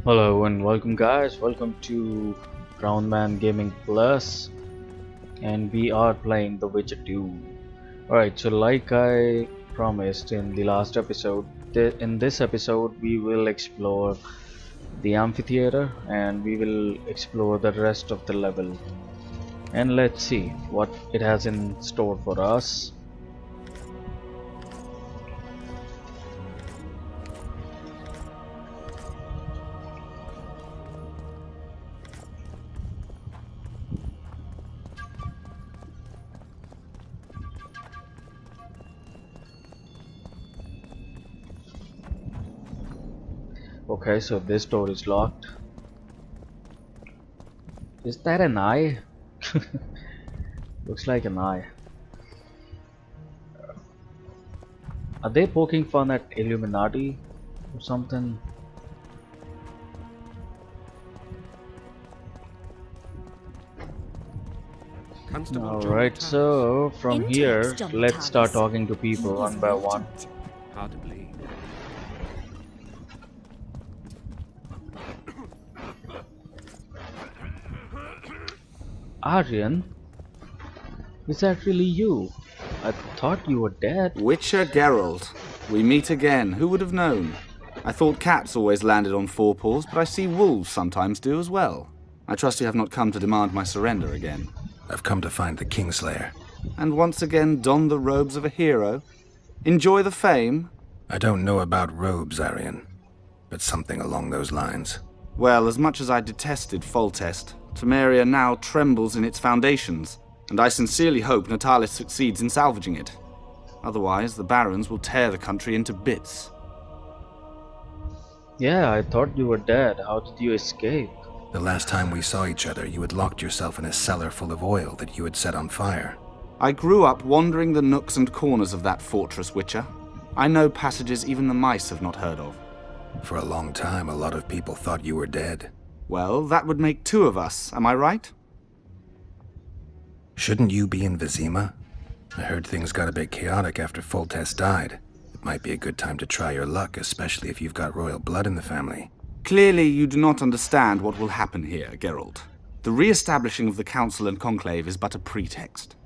Hello and welcome guys, welcome to Groundman Gaming Plus, and we are playing The Witcher 2. Alright, so like I promised in the last episode, in this episode we will explore the amphitheater and we will explore the rest of the level. And let's see what it has in store for us. Okay, so this door is locked. Is that an eye? Looks like an eye. Are they poking fun at Illuminati or something? Alright, so from here, let's start talking to people one by one. Hard to believe. Aryan? Is that really you? I thought you were dead. Witcher Geralt. We meet again. Who would have known? I thought cats always landed on four paws, but I see wolves sometimes do as well. I trust you have not come to demand my surrender again. I've come to find the Kingslayer. And once again don the robes of a hero? Enjoy the fame? I don't know about robes, Aryan, but something along those lines. Well, as much as I detested Foltest, Temeria now trembles in its foundations, and I sincerely hope Natalis succeeds in salvaging it. Otherwise, the barons will tear the country into bits. Yeah, I thought you were dead. How did you escape? The last time we saw each other, you had locked yourself in a cellar full of oil that you had set on fire. I grew up wandering the nooks and corners of that fortress, Witcher. I know passages even the mice have not heard of. For a long time, a lot of people thought you were dead. Well, that would make two of us, am I right? Shouldn't you be in Vizima? I heard things got a bit chaotic after Foltest died. It might be a good time to try your luck, especially if you've got royal blood in the family. Clearly, you do not understand what will happen here, Geralt. The re-establishing of the Council and Conclave is but a pretext.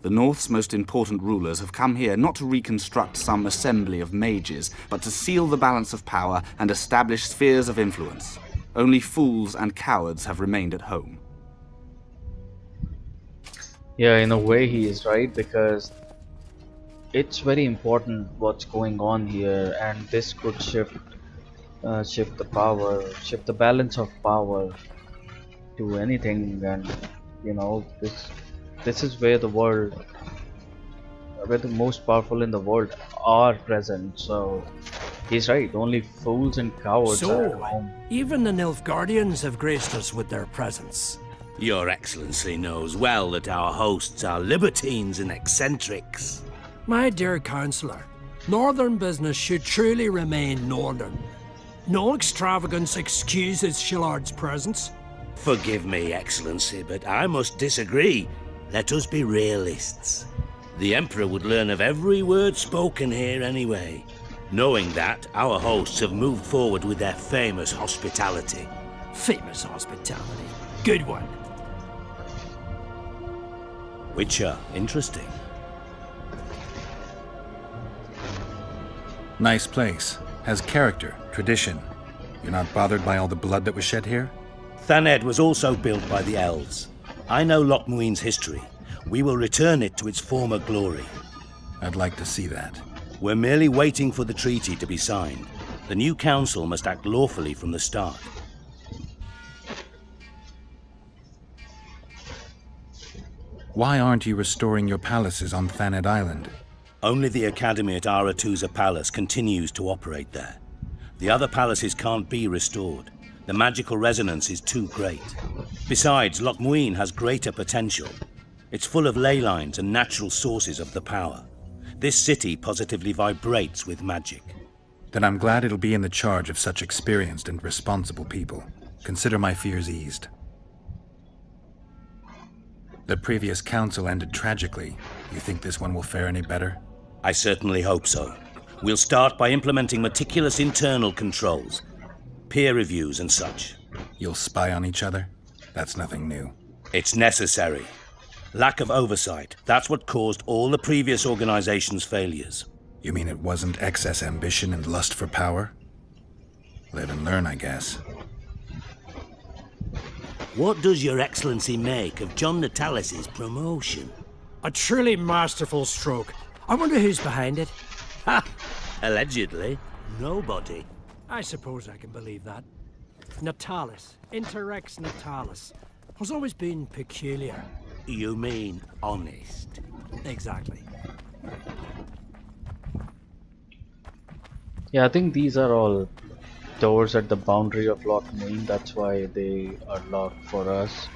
The North's most important rulers have come here not to reconstruct some assembly of mages, but to seal the balance of power and establish spheres of influence. Only fools and cowards have remained at home. Yeah, in a way he is right, because it's very important what's going on here, and this could shift the balance of power to anything. And you know, this is where the most powerful in the world are present. So he's right, only fools and cowards are at home. Even the Nilfgaardians have graced us with their presence. Your Excellency knows well that our hosts are libertines and eccentrics. My dear Councillor, northern business should truly remain northern. No extravagance excuses Shillard's presence. Forgive me, Excellency, but I must disagree. Let us be realists. The Emperor would learn of every word spoken here anyway. Knowing that, our hosts have moved forward with their famous hospitality. Famous hospitality. Good one. Witcher, interesting. Nice place. Has character, tradition. You're not bothered by all the blood that was shed here? Thaned was also built by the elves. I know Loch Muin's history. We will return it to its former glory. I'd like to see that. We're merely waiting for the treaty to be signed. The new council must act lawfully from the start. Why aren't you restoring your palaces on Thaned Island? Only the academy at Aratuza Palace continues to operate there. The other palaces can't be restored. The magical resonance is too great. Besides, Loch Muin has greater potential. It's full of ley lines and natural sources of the power. This city positively vibrates with magic. Then I'm glad it'll be in the charge of such experienced and responsible people. Consider my fears eased. The previous council ended tragically. You think this one will fare any better? I certainly hope so. We'll start by implementing meticulous internal controls. peer reviews and such. You'll spy on each other? That's nothing new. It's necessary. Lack of oversight. That's what caused all the previous organization's failures. You mean it wasn't excess ambition and lust for power? Live and learn, I guess. What does Your Excellency make of John Natalis's promotion? A truly masterful stroke. I wonder who's behind it. Ha! Allegedly, nobody. I suppose I can believe that. Natalis, Interrex Natalis, has always been peculiar. You mean honest? Exactly. Yeah, I think these are all doors at the boundary of Loch Main. That's why they are locked for us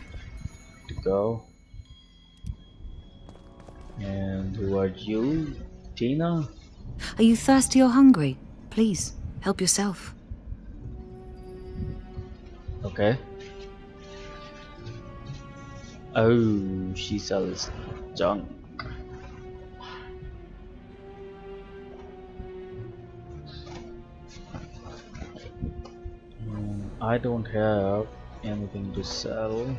to go. And who are you, Tina? Are you thirsty or hungry? Please, help yourself. Okay. Oh, she sells junk. I don't have anything to sell.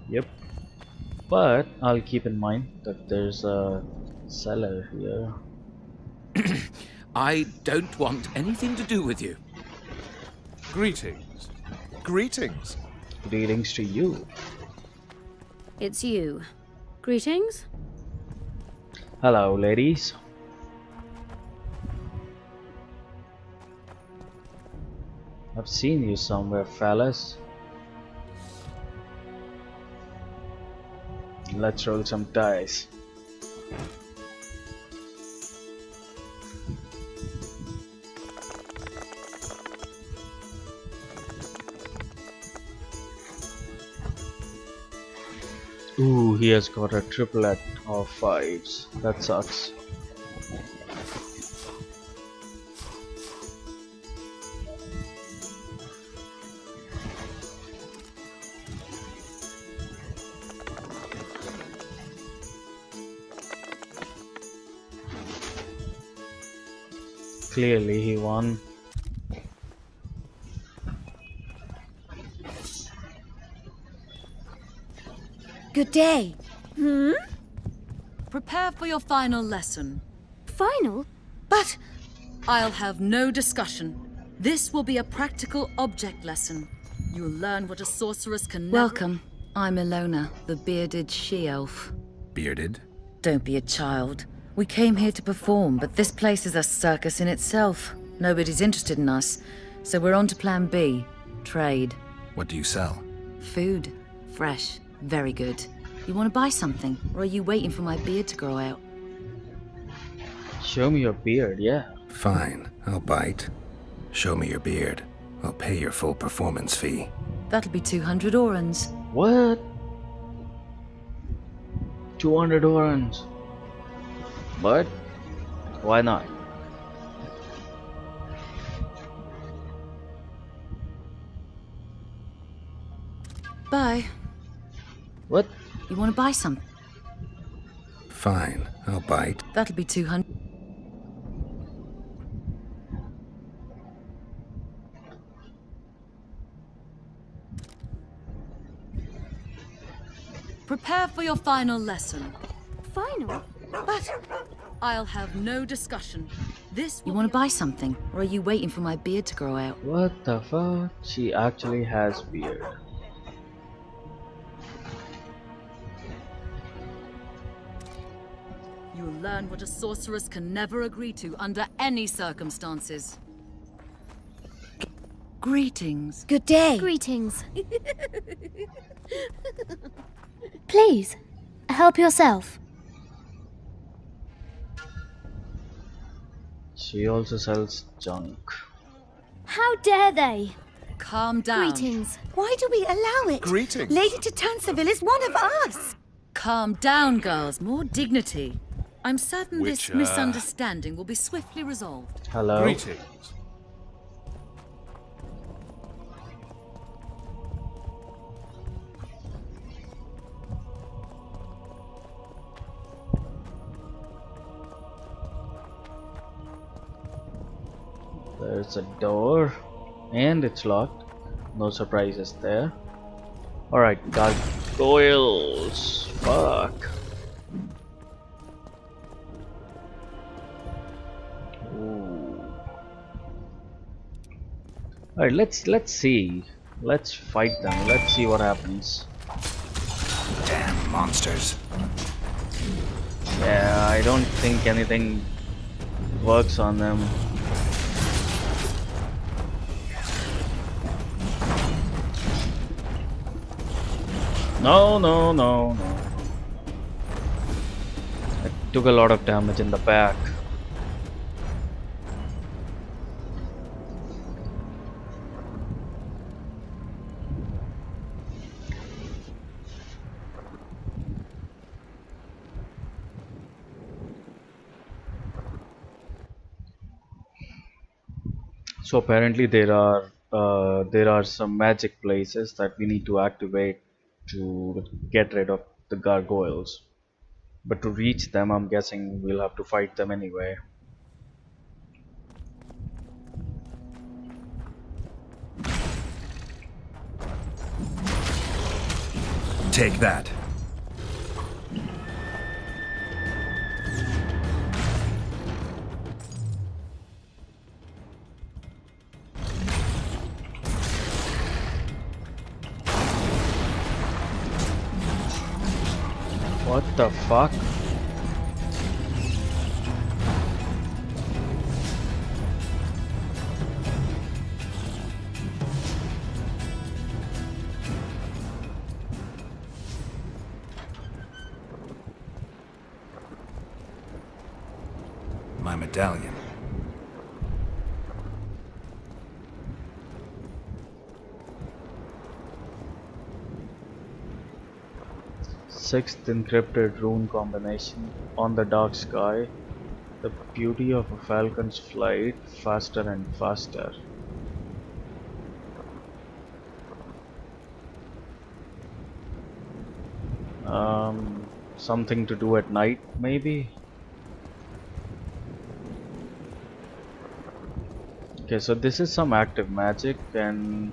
Yep, but I'll keep in mind that there's a seller here. I don't want anything to do with you. Greetings. Greetings. Greetings to you. It's you. Greetings? Hello, ladies. I've seen you somewhere, fellas. Let's roll some dice. Ooh, he has got a triplet of 5s. That sucks. Clearly he won. Good day. Hmm? Prepare for your final lesson. Final? But I'll have no discussion. This will be a practical object lesson. You'll learn what a sorceress can never... Welcome. I'm Ilona, the bearded she-elf. Bearded? Don't be a child. We came here to perform, but this place is a circus in itself. Nobody's interested in us, so we're on to plan B. Trade. What do you sell? Food. Fresh. Very good. You want to buy something, or are you waiting for my beard to grow out? Show me your beard, yeah. Fine, I'll bite. Show me your beard. I'll pay your full performance fee. That'll be 200 orans. What? 200 orans. But why not? Bye. What? You want to buy something? Fine, I'll bite. That'll be 200. Prepare for your final lesson. Final? But I'll have no discussion. This. You want to buy something, or are you waiting for my beard to grow out? What the fuck? She actually has beard. You'll learn what a sorceress can never agree to under any circumstances. Greetings. Good day. Greetings. Please, help yourself. She also sells junk. How dare they? Calm down. Greetings. Why do we allow it? Greetings. Lady de Tanseville is one of us. Calm down, girls. More dignity. I'm certain this misunderstanding will be swiftly resolved. Hello. Greetings. There's a door, and it's locked. No surprises there. Alright, gargoyles. Fuck. Ooh. Alright, let's see. Let's fight them. Let's see what happens. Damn monsters. Yeah, I don't think anything works on them. No, no, no, no. I took a lot of damage in the back. So apparently there are some magic places that we need to activate to get rid of the gargoyles. But to reach them, I'm guessing we'll have to fight them anyway. Take that. What the fuck? My medallion. Sixth encrypted rune combination on the dark sky. The beauty of a falcon's flight, faster and faster. Something to do at night, maybe? Okay, so this is some active magic, and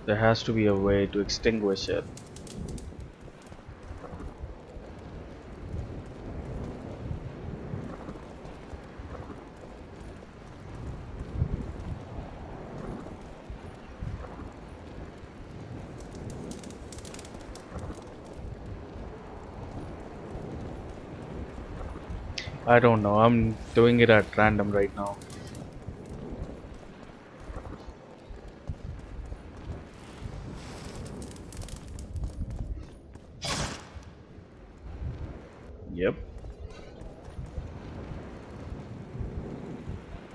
there has to be a way to extinguish it. I don't know, I'm doing it at random right now. Yep.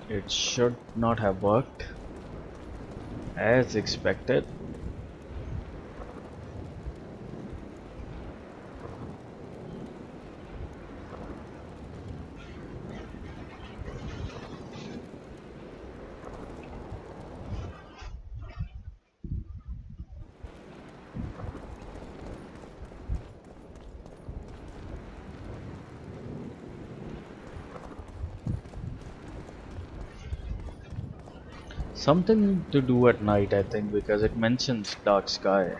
It should not have worked as expected. Something to do at night, I think, because it mentions dark sky.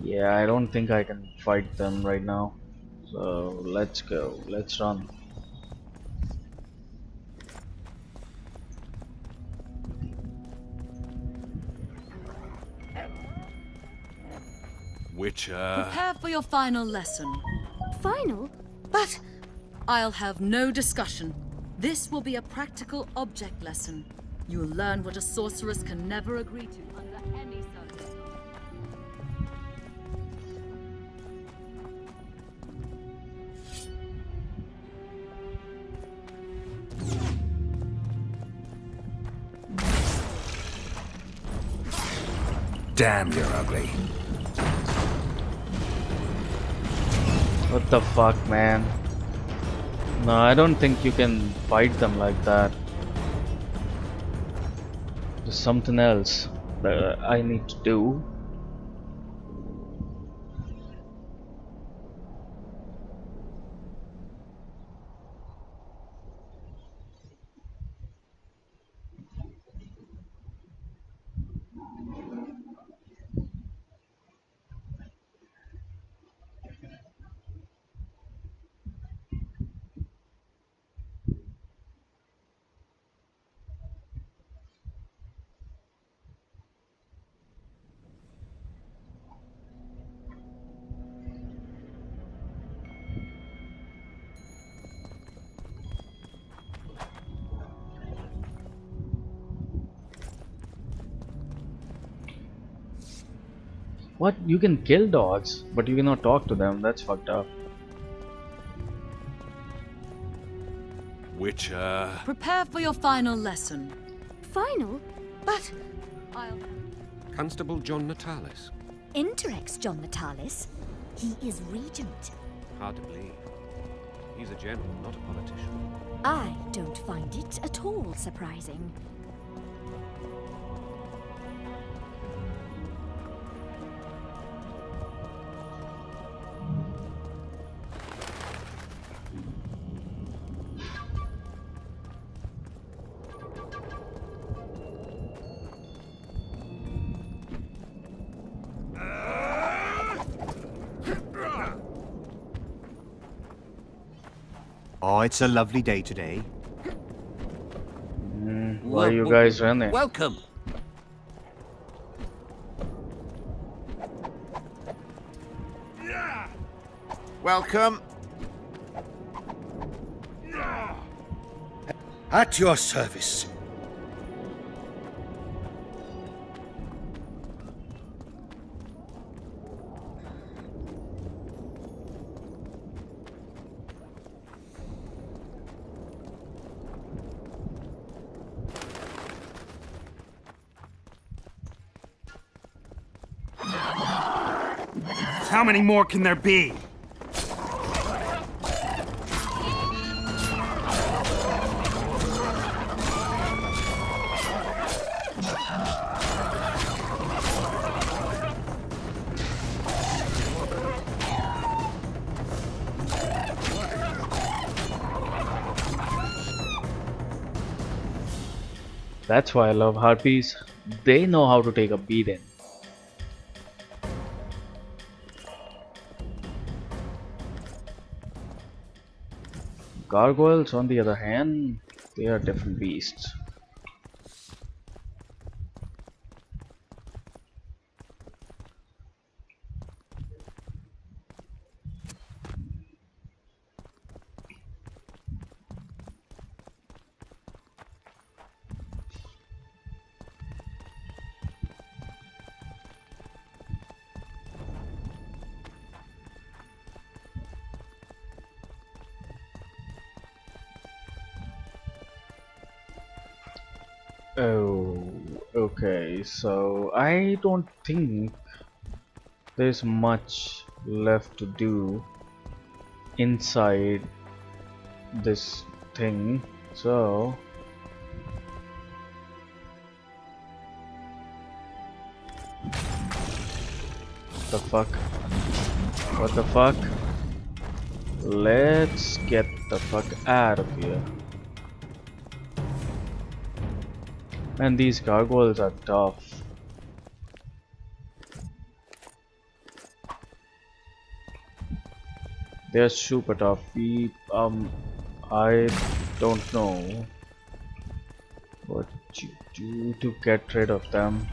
Yeah, I don't think I can fight them right now. So let's go, let's run. Prepare for your final lesson. Final? But I'll have no discussion. This will be a practical object lesson. You will learn what a sorceress can never agree to under any circumstance. Damn, you're ugly. What the fuck, man? No, I don't think you can fight them like that. There's something else that I need to do. What? You can kill dogs, but you cannot talk to them. That's fucked up. Witcher. Prepare for your final lesson. Final? But I'll... Constable John Natalis. Interex John Natalis. He is regent. Hard to believe. He's a general, not a politician. I don't find it at all surprising. Oh, it's a lovely day today. Why are you guys running? Welcome. Welcome. At your service. How many more can there be? That's why I love harpies. They know how to take a beating. Gargoyles, on the other hand, they are different beasts. Oh, okay, so I don't think there's much left to do inside this thing, so the fuck? What the fuck? Let's get the fuck out of here. And these gargoyles are tough. They're super tough. I don't know what you do to get rid of them.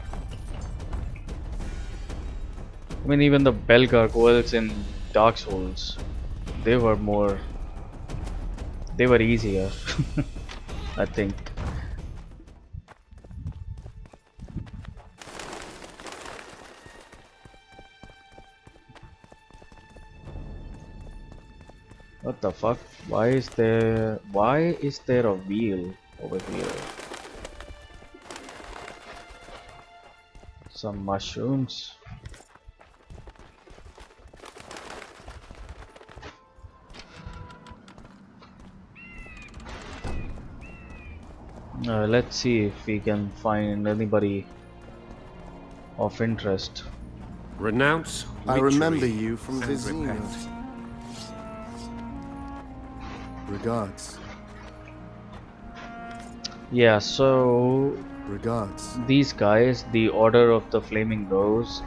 I mean, even the bell gargoyles in Dark Souls, they were easier. I think. What the fuck? Why is there a wheel over here? Some mushrooms. Let's see if we can find anybody of interest. Renounce I witchery remember you from and Vizima. repent. Regards. Yeah, so Regards. these guys, the Order of the Flaming Rose,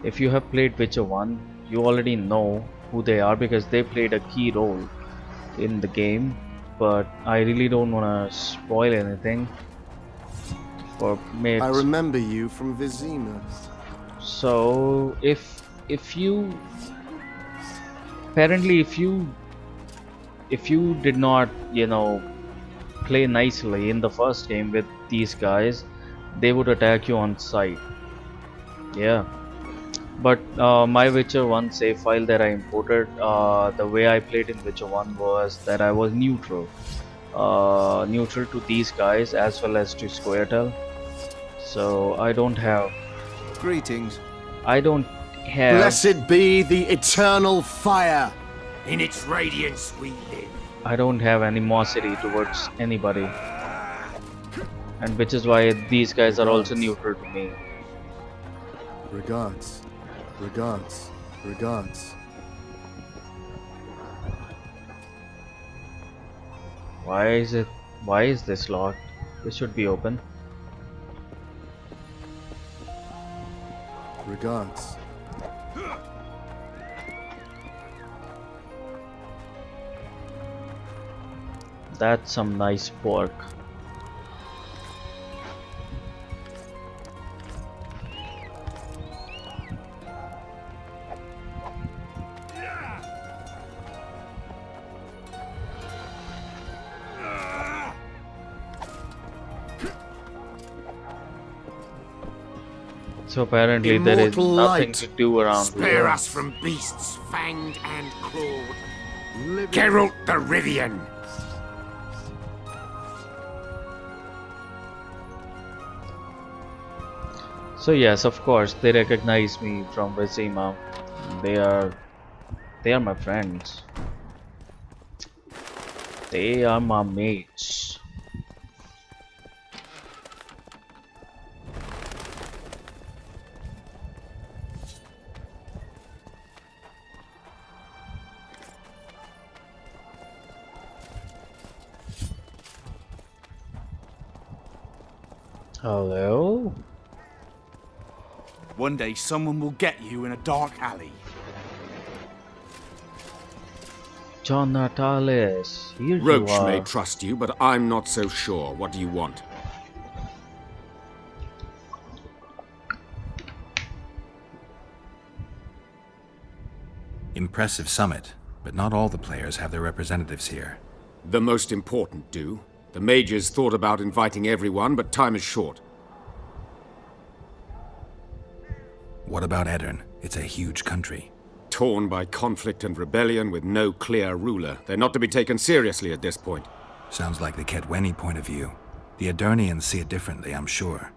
if you have played Witcher 1, you already know who they are because they played a key role in the game, but I really don't want to spoil anything for mates. I remember you from Vizima. So if you apparently if you did not, you know, play nicely in the first game with these guys, they would attack you on sight. Yeah. But my Witcher 1 save file that I imported, the way I played in Witcher 1 was that I was neutral. Neutral to these guys as well as to Squirtle. So I don't have... Greetings. I don't have... Blessed be the eternal fire. In its radiance we live. I don't have animosity towards anybody. And which is why these guys are also neutral to me. Regards. Regards. Regards. Why is this locked? This should be open. Regards. That's some nice pork. So apparently there is Immortal nothing light. to do around Spare here. us from beasts fanged and clawed. Geralt the Rivian. So yes, of course, they recognize me from Vizima. They are my friends. They are my mates. Hello? One day someone will get you in a dark alley. John Natalis, here Roche you are. may trust you, but I'm not so sure. What do you want? Impressive summit, but not all the players have their representatives here. The most important do. The mages thought about inviting everyone, but time is short. What about Edirn? It's a huge country. Torn by conflict and rebellion with no clear ruler. They're not to be taken seriously at this point. Sounds like the Kedweni point of view. The Edirnians see it differently, I'm sure.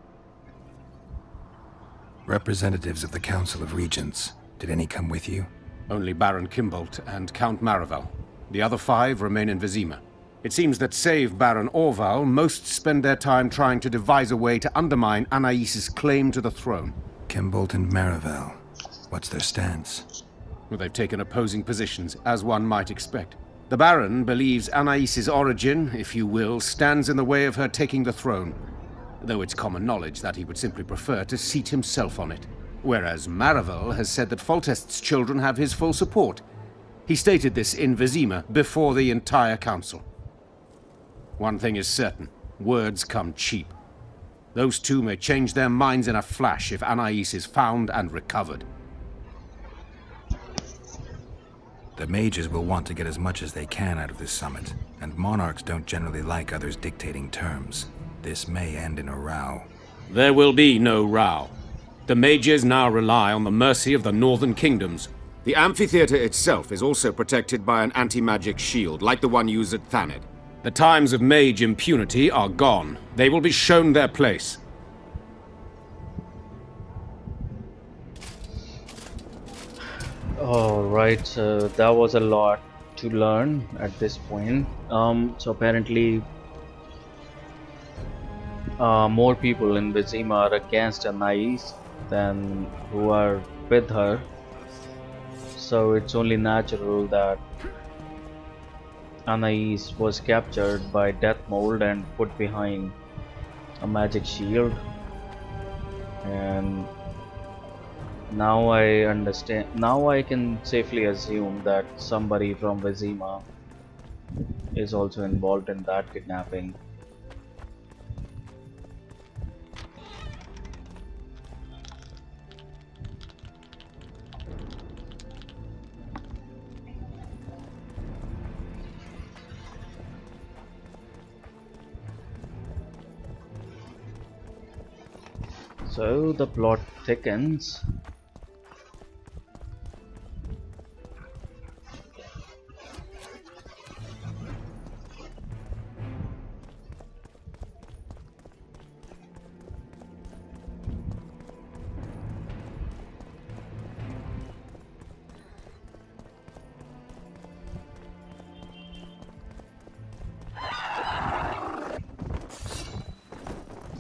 Representatives of the Council of Regents. Did any come with you? Only Baron Kimbolt and Count Maravel. The other 5 remain in Vizima. It seems that save Baron Orval, most spend their time trying to devise a way to undermine Anais' claim to the throne. Kimbolt and Maravel. What's their stance? Well, they've taken opposing positions, as one might expect. The Baron believes Anais' origin, if you will, stands in the way of her taking the throne, though it's common knowledge that he would simply prefer to seat himself on it. Whereas Maravel has said that Foltest's children have his full support. He stated this in Vizima before the entire council. One thing is certain, words come cheap. Those two may change their minds in a flash if Anais is found and recovered. The mages will want to get as much as they can out of this summit, and monarchs don't generally like others dictating terms. This may end in a row. There will be no row. The mages now rely on the mercy of the northern kingdoms. The amphitheater itself is also protected by an anti-magic shield, like the one used at Thaned. The times of mage impunity are gone. They will be shown their place. Alright, so that was a lot to learn at this point. So apparently, more people in Vizima are against Anais than who are with her. So it's only natural that Anais was captured by Death Mold and put behind a magic shield. And now I understand. Now I can safely assume that somebody from Vizima is also involved in that kidnapping. So the plot thickens.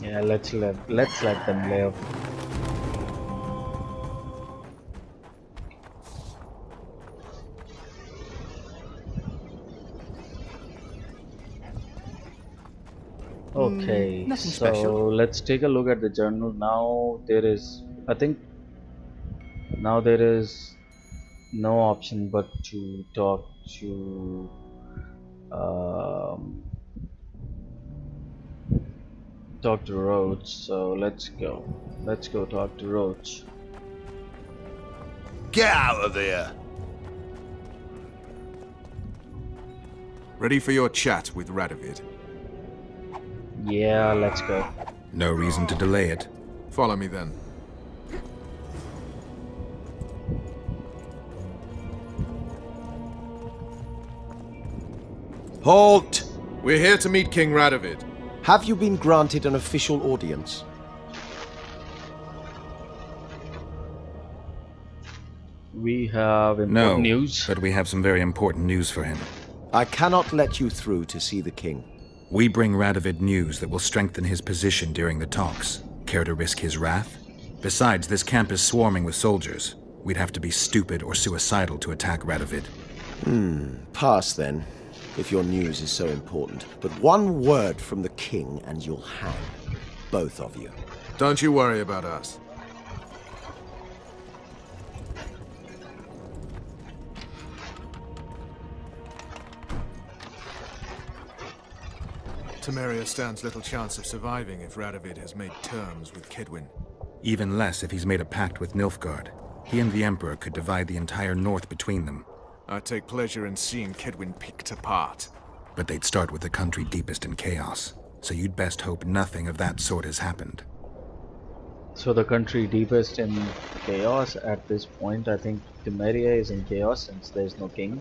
Yeah, let's let them live. Okay, nothing so special. let's take a look at the journal. Now there is, I think, now there is no option but to um, talk to Roche. So let's go. Let's go talk to Roche. Get out of here! Ready for your chat with Radovid? Yeah, let's go. No reason to delay it. Follow me then. Halt! We're here to meet King Radovid. Have you been granted an official audience? We have important No, news. but we have some very important news for him. I cannot let you through to see the king. We bring Radovid news that will strengthen his position during the talks. Care to risk his wrath? Besides, this camp is swarming with soldiers. We'd have to be stupid or suicidal to attack Radovid. Pass then, if your news is so important. But one word from the king and you'll hang. Both of you. Don't you worry about us. Temeria stands little chance of surviving if Radovid has made terms with Kedwin. Even less if he's made a pact with Nilfgaard. He and the Emperor could divide the entire north between them. I take pleasure in seeing Kedwin picked apart. But they'd start with the country deepest in chaos. So you'd best hope nothing of that sort has happened. So the country deepest in chaos at this point. I think Temeria is in chaos since there's no king.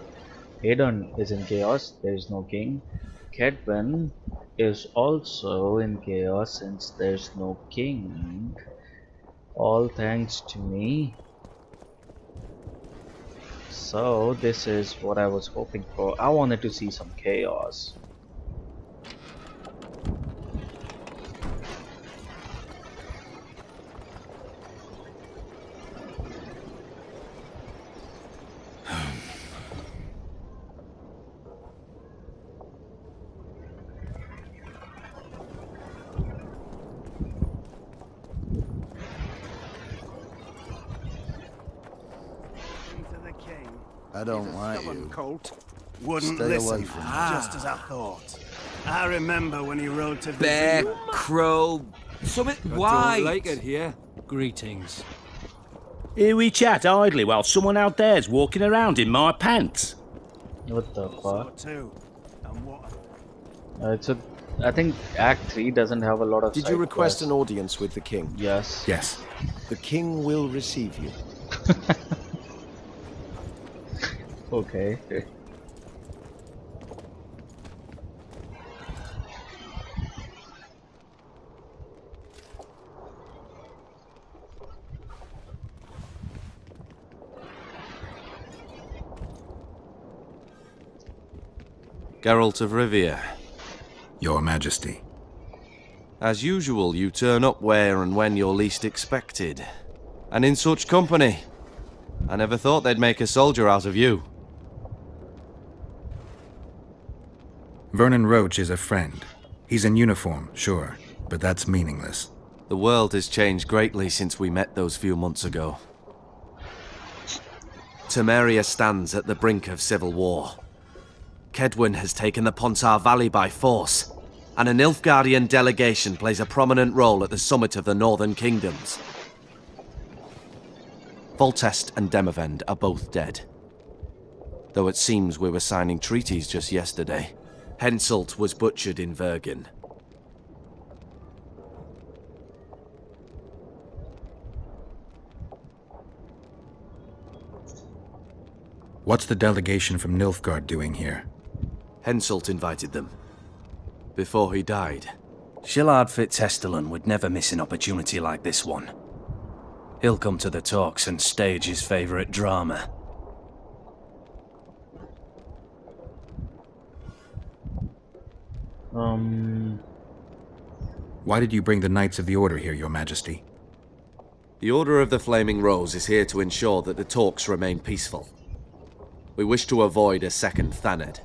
Aedirn is in chaos, there is no king. Kedwin is also in chaos since there's no king. All thanks to me. So this is what I was hoping for. I wanted to see some chaos. I don't want you. Colt. Wouldn't Stay listen, away from me. just as I thought. I remember when he rode to Bear, crow, summit. Why? Don't like it here. Greetings. Here we chat idly while someone out there's walking around in my pants. What the fuck? Too. And what? It's a. I think Act 3 doesn't have a lot of. Did side you request quests. an audience with the king? Yes. Yes. The king will receive you. Okay. Geralt of Rivia. Your Majesty. As usual, you turn up where and when you're least expected. And in such company. I never thought they'd make a soldier out of you. Vernon Roche is a friend. He's in uniform, sure, but that's meaningless. The world has changed greatly since we met those few months ago. Temeria stands at the brink of civil war. Kedwin has taken the Pontar Valley by force, and a Nilfgaardian delegation plays a prominent role at the summit of the Northern Kingdoms. Voltest and Demavend are both dead. Though it seems we were signing treaties just yesterday. Henselt was butchered in Vergen. What's the delegation from Nilfgaard doing here? Henselt invited them. Before he died. Shillard Fitzhestelin would never miss an opportunity like this one. He'll come to the talks and stage his favorite drama. Why did you bring the Knights of the Order here, Your Majesty? The Order of the Flaming Rose is here to ensure that the talks remain peaceful. We wish to avoid a second Thaned.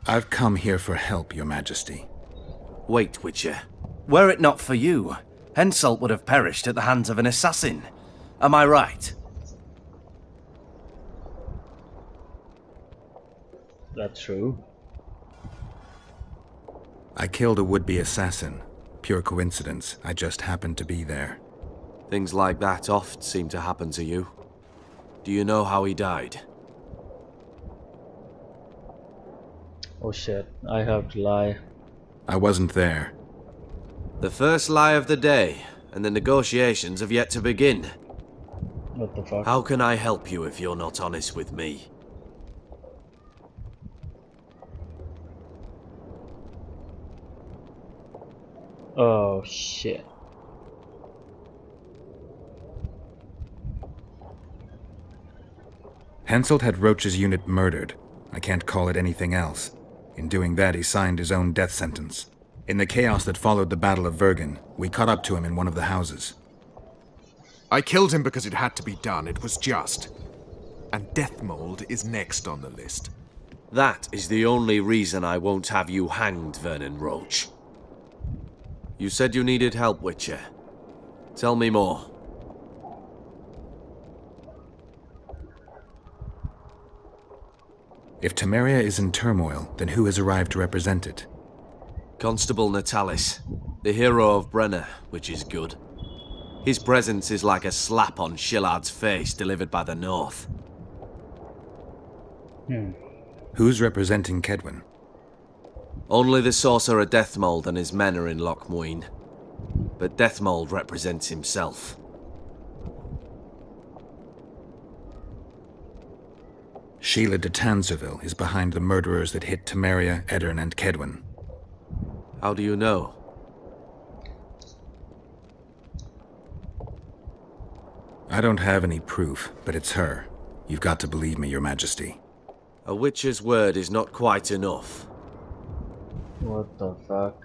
I've come here for help, Your Majesty. Wait, Witcher. Were it not for you, Henselt would have perished at the hands of an assassin. Am I right? That's true. I killed a would-be assassin. Pure coincidence. I just happened to be there. Things like that oft seem to happen to you. Do you know how he died? Oh shit, I have to lie. I wasn't there. The first lie of the day, and the negotiations have yet to begin. What the fuck? How can I help you if you're not honest with me? Oh shit. Henselt had Roche's unit murdered. I can't call it anything else. In doing that, he signed his own death sentence. In the chaos that followed the Battle of Vergen, we caught up to him in one of the houses. I killed him because it had to be done. It was just. And Deathmold is next on the list. That is the only reason I won't have you hanged, Vernon Roche. You said you needed help, Witcher. Tell me more. If Temeria is in turmoil, then who has arrived to represent it? Constable Natalis, the hero of Brenner, which is good. His presence is like a slap on Shillard's face delivered by the North. Who's representing Kedwin? Only the sorcerer Deathmold and his men are in Loch Muin. But Deathmold represents himself. Sheila de Tanserville is behind the murderers that hit Temeria, Eddern, and Kedwin. How do you know? I don't have any proof, but it's her. You've got to believe me, Your Majesty. A witcher's word is not quite enough. What the fuck?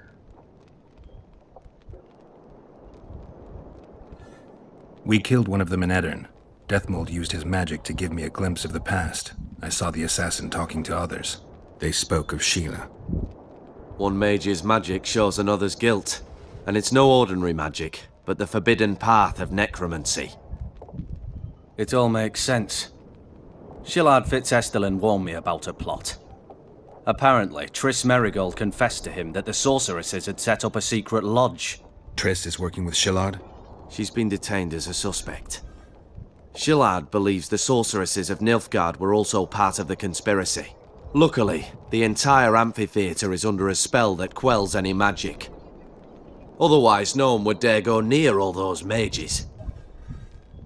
We killed one of them in Eddern. Deathmold used his magic to give me a glimpse of the past. I saw the assassin talking to others. They spoke of Sheila. One mage's magic shows another's guilt. And it's no ordinary magic, but the forbidden path of necromancy. It all makes sense. Shillard Fitzhestelin warned me about a plot. Apparently, Triss Merigold confessed to him that the sorceresses had set up a secret lodge. Triss is working with Shillard? She's been detained as a suspect. Shillard believes the sorceresses of Nilfgaard were also part of the conspiracy. Luckily, the entire amphitheatre is under a spell that quells any magic. Otherwise, no one would dare go near all those mages.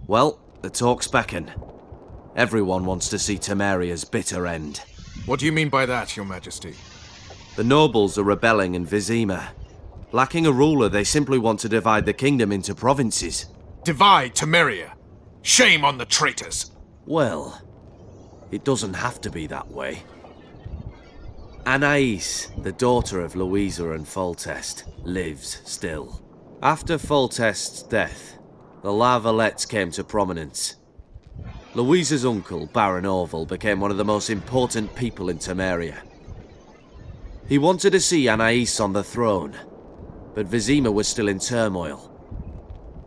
Well, the talks beckon. Everyone wants to see Temeria's bitter end. What do you mean by that, Your Majesty? The nobles are rebelling in Vizima. Lacking a ruler, they simply want to divide the kingdom into provinces. Divide Temeria! Shame on the traitors! Well, It doesn't have to be that way. Anais, the daughter of Louisa and Foltest, lives still. After Foltest's death, the La Valettes came to prominence. Louisa's uncle, Baron Orville, became one of the most important people in Temeria. He wanted to see Anais on the throne, but Vizima was still in turmoil.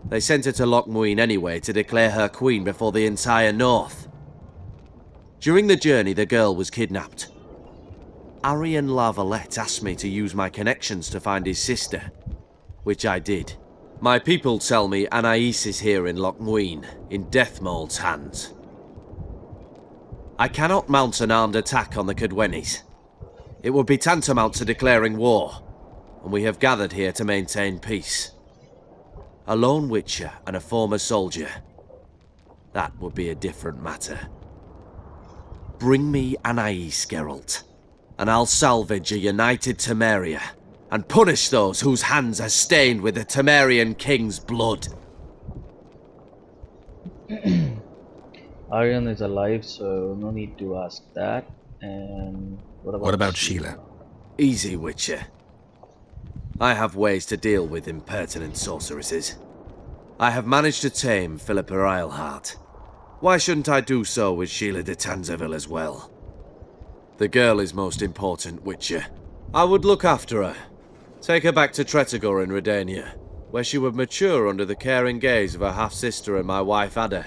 They sent her to Lochmuin anyway to declare her queen before the entire north. During the journey, the girl was kidnapped. Arian La Valette asked me to use my connections to find his sister, which I did. My people tell me Anais is here in Lochmuin, in Deathmold's hands. I cannot mount an armed attack on the Cadwennis. It would be tantamount to declaring war, and we have gathered here to maintain peace. A lone witcher and a former soldier. That would be a different matter. Bring me Anais, Geralt, and I'll salvage a united Temeria, and punish those whose hands are stained with the Temerian king's blood. Aryan is alive, so no need to ask that. And what about Sheila? Easy, Witcher. I have ways to deal with impertinent sorceresses. I have managed to tame Philippa Eilhart. Why shouldn't I do so with Sheila de Tanzaville as well? The girl is most important, Witcher. I would look after her. Take her back to Tretogor in Redania, where she would mature under the caring gaze of her half-sister and my wife Ada.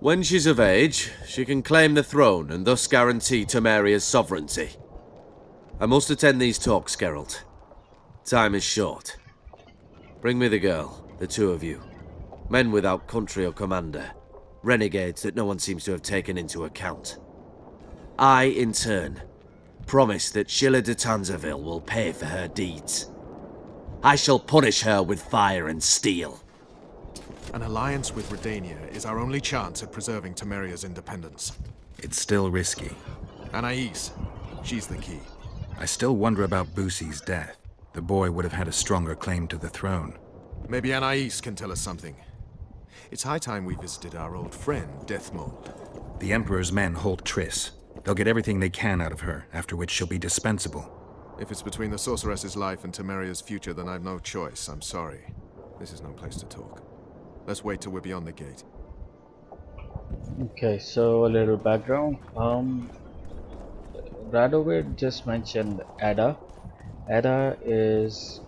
When she's of age, she can claim the throne and thus guarantee Temeria's sovereignty. I must attend these talks, Geralt. Time is short. Bring me the girl, the two of you. Men without country or commander. Renegades that no one seems to have taken into account. I, in turn, promise that Sheila de Tanzaville will pay for her deeds. I shall punish her with fire and steel. An alliance with Redania is our only chance at preserving Temeria's independence. It's still risky. Anais, she's the key. I still wonder about Boosie's death. The boy would have had a stronger claim to the throne. Maybe Anais can tell us something. It's high time we visited our old friend, Deathmold. The Emperor's men hold tris. They'll get everything they can out of her, after which she'll be dispensable. If it's between the sorceress's life and Temeria's future, then I've no choice. I'm sorry. This is no place to talk. Let's wait till we're beyond the gate. Okay, so a little background. Radovid just mentioned Ada. Ada is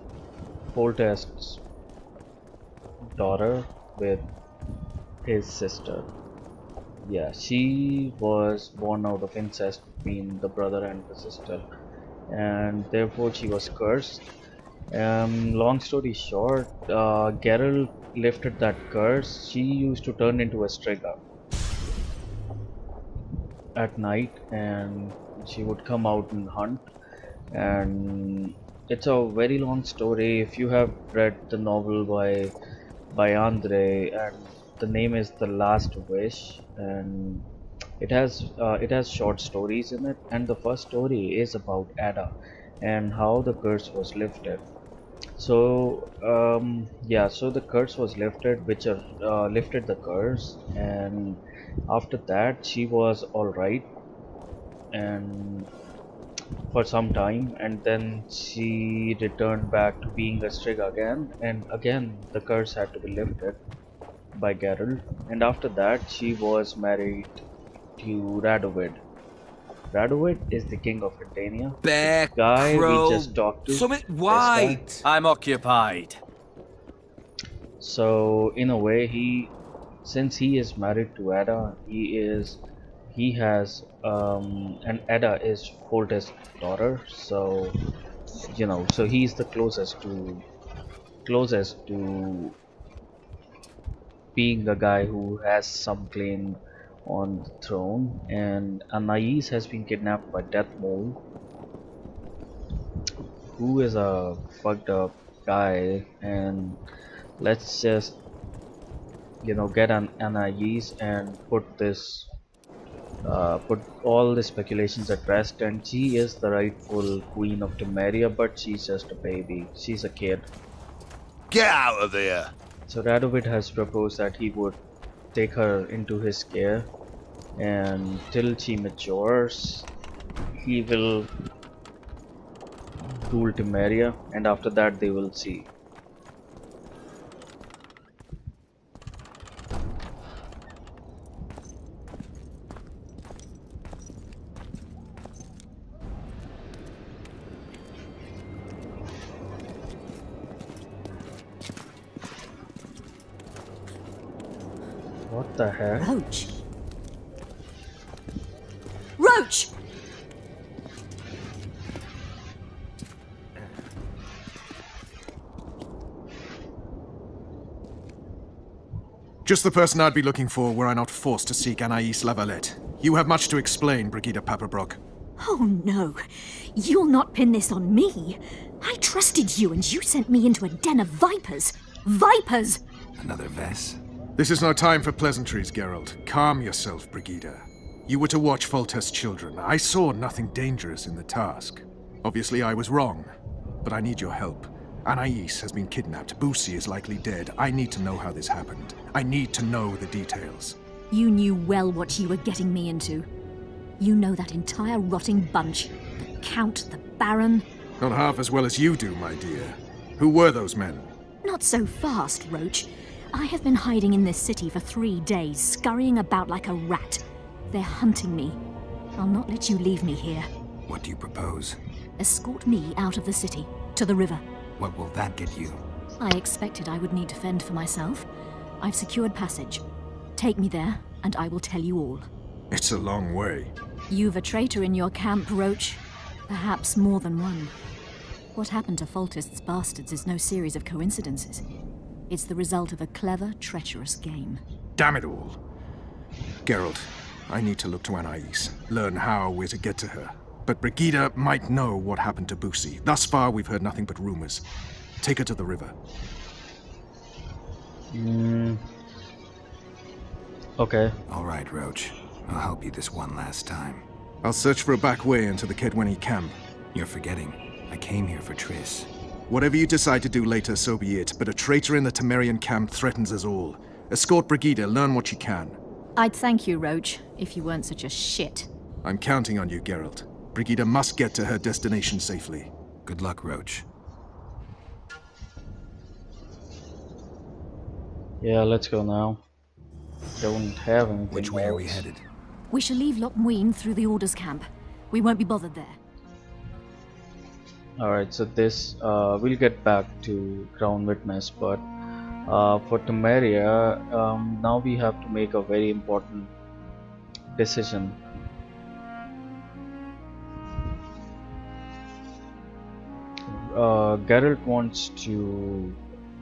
Foltest's daughter with his sister. Yeah, she was born out of incest between the brother and the sister, and therefore she was cursed. Long story short, Geralt lifted that curse. She used to turn into a striga at night, and she would come out and hunt. And it's a very long story. If you have read the novel by Andre, and the name is The Last Wish, and it has short stories in it, and the first story is about Ada and how the curse was lifted. So yeah, so the curse was lifted, Witcher lifted the curse, and after that she was alright and for some time, and then she returned back to being a Striga again, and again the curse had to be lifted by Geralt, and after that she was married to Radovid. Radovid is the king of Redania. Bear, guy crow, we just talked to. summit white. I'm occupied. So in a way, since he is married to Ada, he has and Ada is Foltest's daughter, so you know, so he's the closest to being the guy who has some claim on the throne. And Anais has been kidnapped by Deathmold, who is a fucked up guy, and let's just, you know, get an Anais and put all the speculations at rest. And she is the rightful queen of Temeria, but she's just a baby, she's a kid. Get out of here! So Radovid has proposed that he would take her into his care, and till she matures, he will rule Temeria, and after that they will see. What the heck? Roche! Roche! Just the person I'd be looking for were I not forced to seek Anais Lavalette. You have much to explain, Brigida Paperbrock. Oh no, you'll not pin this on me. I trusted you and you sent me into a den of vipers. Vipers! Another Vess? This is no time for pleasantries, Geralt. Calm yourself, Brigida. You were to watch Foltest's children. I saw nothing dangerous in the task. Obviously I was wrong, but I need your help. Anais has been kidnapped. Boussy is likely dead. I need to know how this happened. I need to know the details. You knew well what you were getting me into. You know that entire rotting bunch. The Count, the Baron. Not half as well as you do, my dear. Who were those men? Not so fast, Roche. I have been hiding in this city for 3 days, scurrying about like a rat. They're hunting me. I'll not let you leave me here. What do you propose? Escort me out of the city, to the river. What will that get you? I expected I would need to fend for myself. I've secured passage. Take me there, and I will tell you all. It's a long way. You've a traitor in your camp, Roche. Perhaps more than one. What happened to Foltest's bastards is no series of coincidences. It's the result of a clever, treacherous game. Damn it all. Geralt, I need to look to Anais, learn how we're to get to her. But Brigida might know what happened to Boussy. Thus far, we've heard nothing but rumors. Take her to the river. Okay. All right, Roche. I'll help you this one last time. I'll search for a back way into the Kedweni camp. You're forgetting. I came here for Triss. Whatever you decide to do later, so be it. But a traitor in the Temerian camp threatens us all. Escort Brigida, learn what you can. I'd thank you, Roche, if you weren't such a shit. I'm counting on you, Geralt. Brigida must get to her destination safely. Good luck, Roche. Yeah, let's go now. Don't have anything. Which way are we headed? We shall leave Lochmuin through the Orders camp. We won't be bothered there. Alright, so this, we'll get back to Crown Witness, but for Temeria, now we have to make a very important decision. Geralt wants to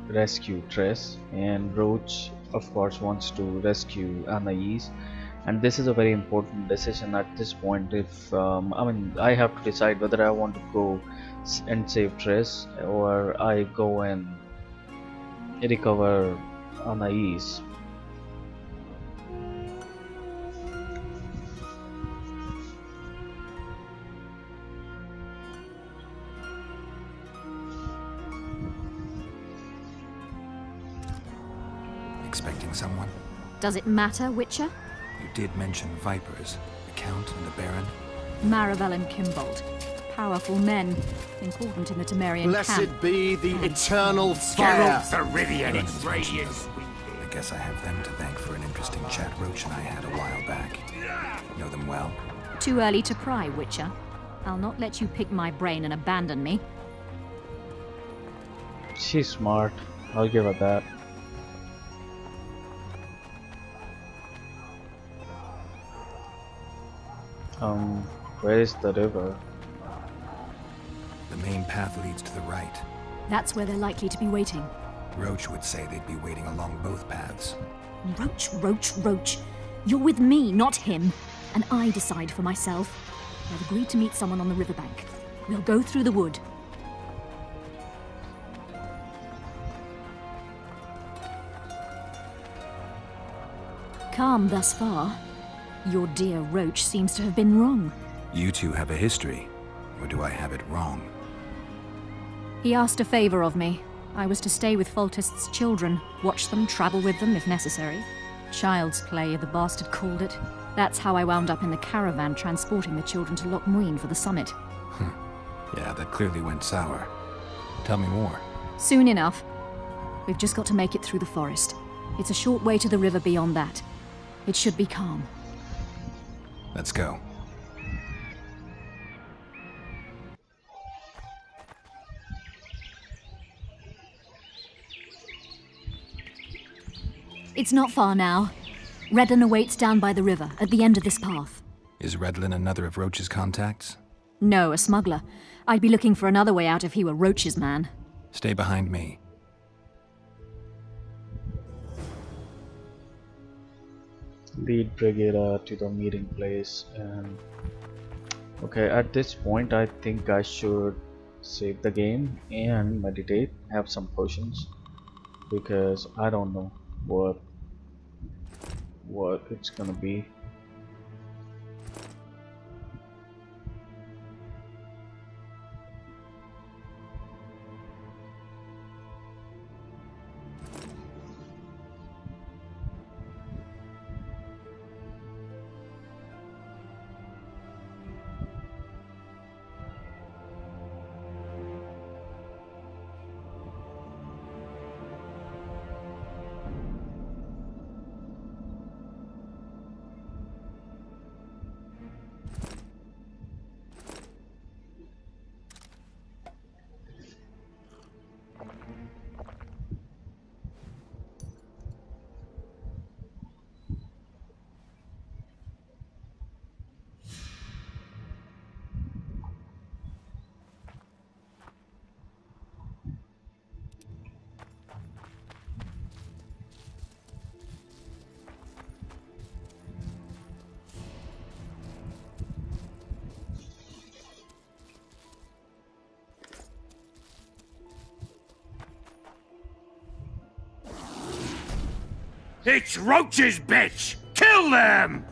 rescue Triss, and Roche, of course, wants to rescue Anais. And this is a very important decision at this point. If I have to decide whether I want to go and save Triss, or I go and recover Anais. Expecting someone? Does it matter, Witcher? You did mention Vipers, the Count and the Baron. Maribel and Kimbold. Powerful men, important in the Temerian camp. Blessed be the eternal fire. I guess I have them to thank for an interesting chat Roche and I had a while back. Know them well? Too early to pry, Witcher. I'll not let you pick my brain and abandon me. She's smart. I'll give her that. Where is the river? The main path leads to the right. That's where they're likely to be waiting. Roche would say they'd be waiting along both paths. Roche. You're with me, not him. And I decide for myself. I've agreed to meet someone on the riverbank. We'll go through the wood. Calm thus far. Your dear Roche seems to have been wrong. You two have a history, or do I have it wrong? He asked a favor of me. I was to stay with Foltest's children, watch them, travel with them if necessary. Child's play, the bastard called it. That's how I wound up in the caravan transporting the children to Loch Muin for the summit. Yeah, that clearly went sour. Tell me more. Soon enough. We've just got to make it through the forest. It's a short way to the river beyond that. It should be calm. Let's go. It's not far now. Redlin awaits down by the river, at the end of this path. Is Redlin another of Roche's contacts? No, a smuggler. I'd be looking for another way out if he were Roche's man. Stay behind me. Lead Brigida to the meeting place. And okay, at this point I think I should save the game and meditate, have some potions, because I don't know what it's gonna be. It's Roche's bitch! Kill them!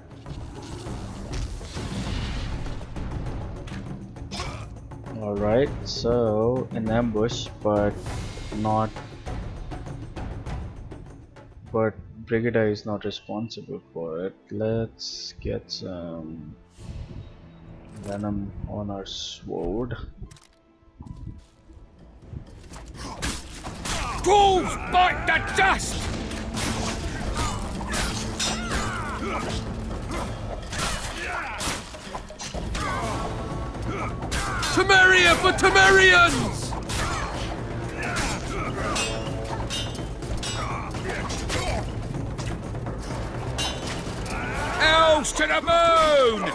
Alright, so an ambush, but Brigida is not responsible for it. Let's get some venom on our sword. Ghouls bite the dust! Temeria for Temerians! Elves to the moon!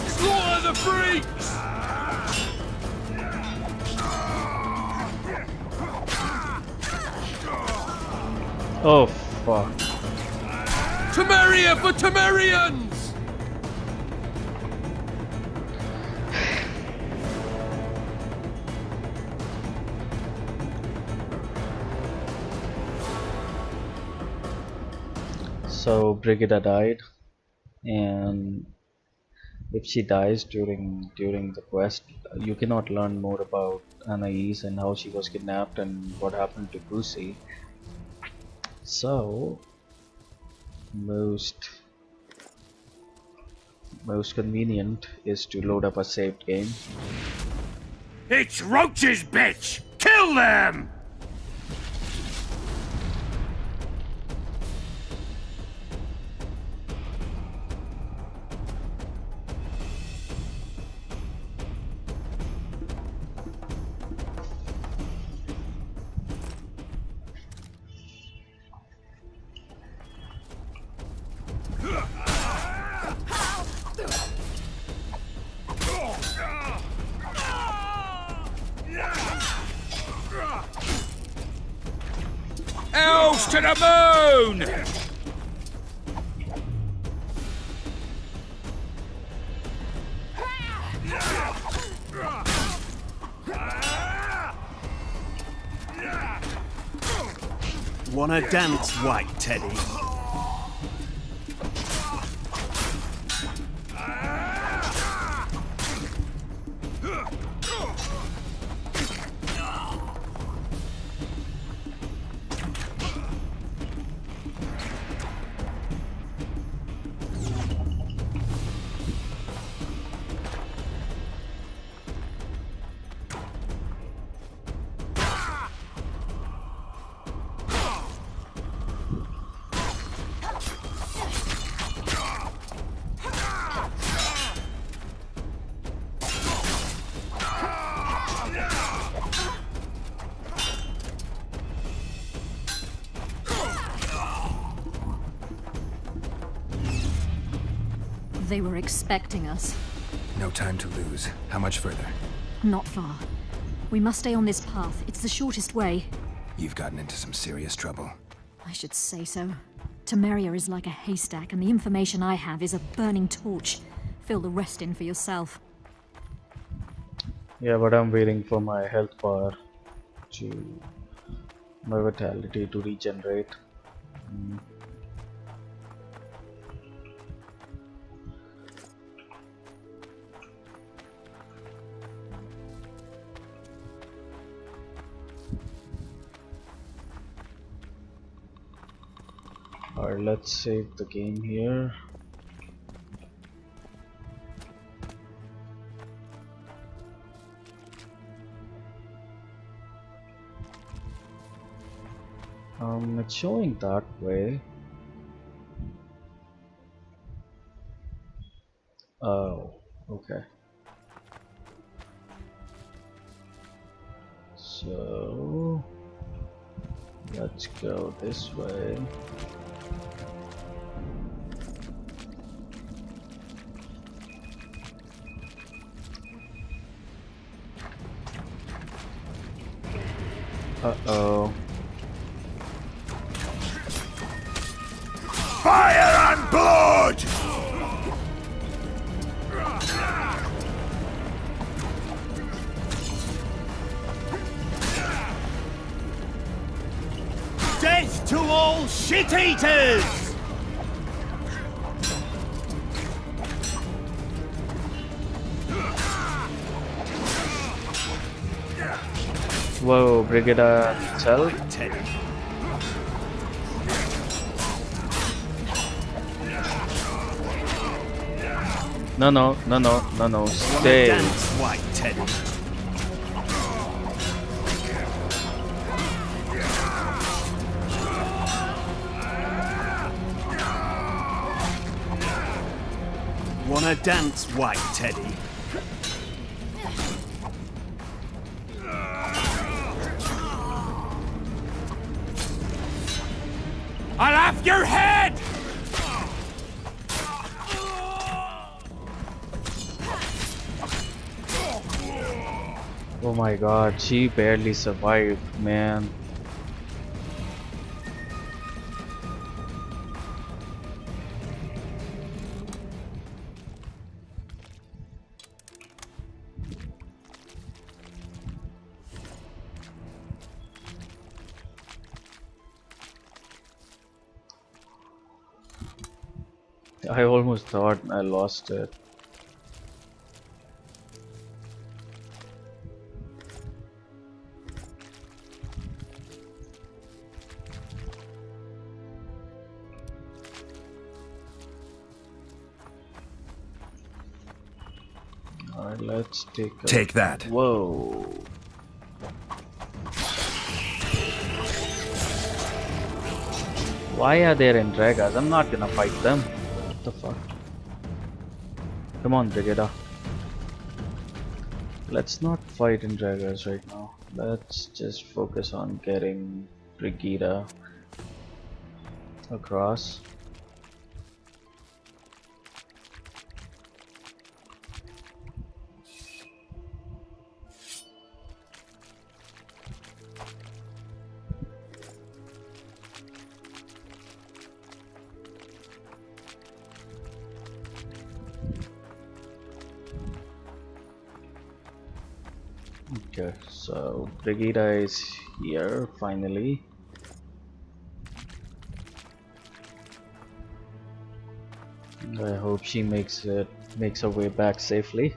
Slaughter the freaks! Oh fuck. Temeria for Temerians! So Brigida died, and if she dies during the quest, you cannot learn more about Anais and how she was kidnapped and what happened to Brucey. So most convenient is to load up a saved game. It's Roche's bitch! Kill them! Elves to the moon! Wanna dance, White Teddy? They were expecting us. No time to lose. How much further? Not far. We must stay on this path. It's the shortest way. You've gotten into some serious trouble. I should say so. Temeria is like a haystack, and the information I have is a burning torch. Fill the rest in for yourself. Yeah, but I'm waiting for my health bar to... my vitality to regenerate. Alright, let's save the game here. It's showing that way. Oh, okay. So let's go this way. Uh-oh. Fire and blood! Death to all shit-eaters! Whoa, Brigida Cell. No, stay. Dance, white Teddy. Wanna dance, white Teddy? I'll have your head! Oh my god, she barely survived, man. I almost thought I lost it. Alright, let's take that. Whoa. Why are there in Dragas? I'm not gonna fight them. What the fuck? Come on, Brigida. Let's not fight in Dragas right now. Let's just focus on getting Brigida across. Okay, so Brigida is here finally. I hope she makes her way back safely.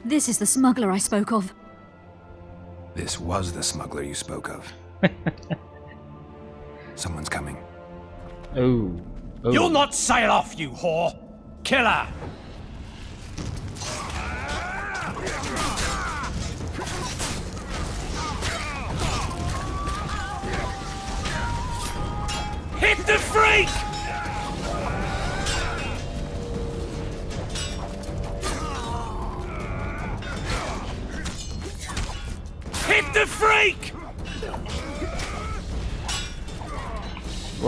This is the smuggler I spoke of. This was the smuggler you spoke of. Someone's coming. Oh. You'll not sail off, you whore! Kill her! Hit the freak!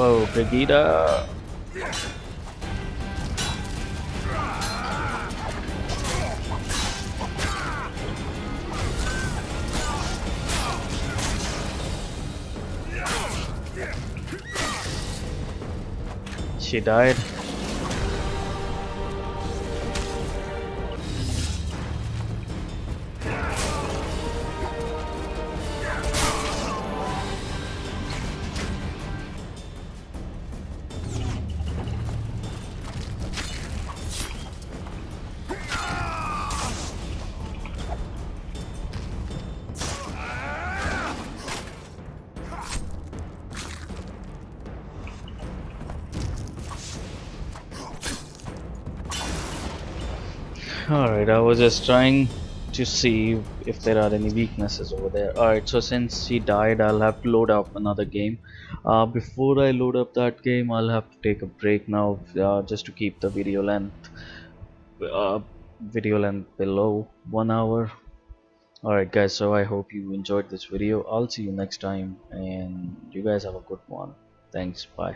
Whoa, Brigida! She died. Alright, I was just trying to see if there are any weaknesses over there. Alright, so since she died, I'll have to load up another game. Before I load up that game, I'll have to take a break now, just to keep the uh, video length below 1 hour. Alright guys, so I hope you enjoyed this video. I'll see you next time, and you guys have a good one. Thanks, bye.